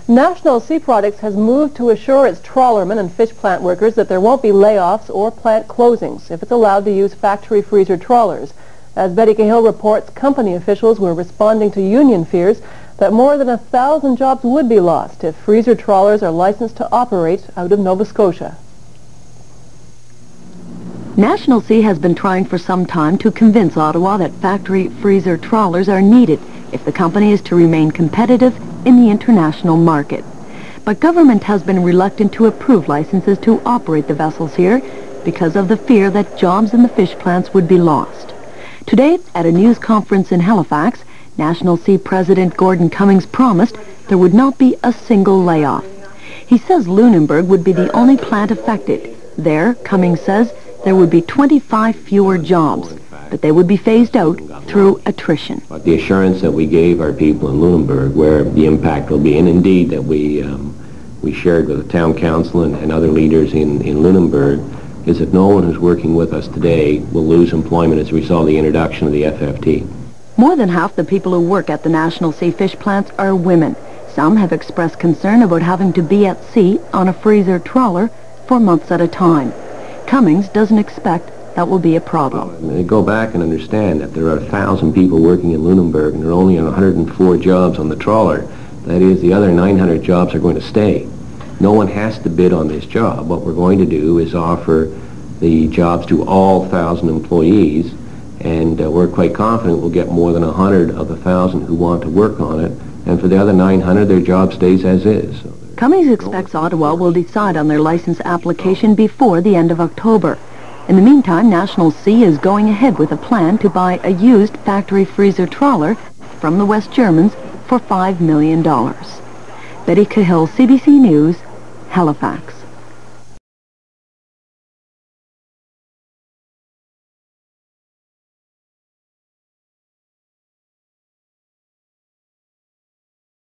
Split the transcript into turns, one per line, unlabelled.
National Sea Products has moved to assure its trawlermen and fish plant workers that there won't be layoffs or plant closings if it's allowed to use factory freezer trawlers. As Betty Cahill reports, company officials were responding to union fears that more than 1,000 jobs would be lost if freezer trawlers are licensed to operate out of Nova Scotia.
National Sea has been trying for some time to convince Ottawa that factory freezer trawlers are needed if the company is to remain competitive in the international market. But government has been reluctant to approve licenses to operate the vessels here because of the fear that jobs in the fish plants would be lost. Today, at a news conference in Halifax, National Sea President Gordon Cummings promised there would not be a single layoff. He says Lunenburg would be the only plant affected. There, Cummings says, there would be 25 fewer jobs, but they would be phased out through attrition.
But the assurance that we gave our people in Lunenburg, where the impact will be, and indeed that we shared with the town council and other leaders in Lunenburg, is that no one who's working with us today will lose employment as a result of the introduction of the FFT.
More than half the people who work at the National Sea fish plants are women. Some have expressed concern about having to be at sea on a freezer trawler for months at a time. Cummings doesn't expect that will be a problem.
Go back and understand that there are 1,000 people working in Lunenburg and there are only 104 jobs on the trawler. That is, the other 900 jobs are going to stay. No one has to bid on this job. What we're going to do is offer the jobs to all 1,000 employees, and we're quite confident we'll get more than 100 of the 1,000 who want to work on it, and for the other 900 their job stays as is. So
Cummings expects Ottawa will decide on their license application before the end of October. In the meantime, National Sea is going ahead with a plan to buy a used factory freezer trawler from the West Germans for $5 million. Betty Cahill, CBC News, Halifax.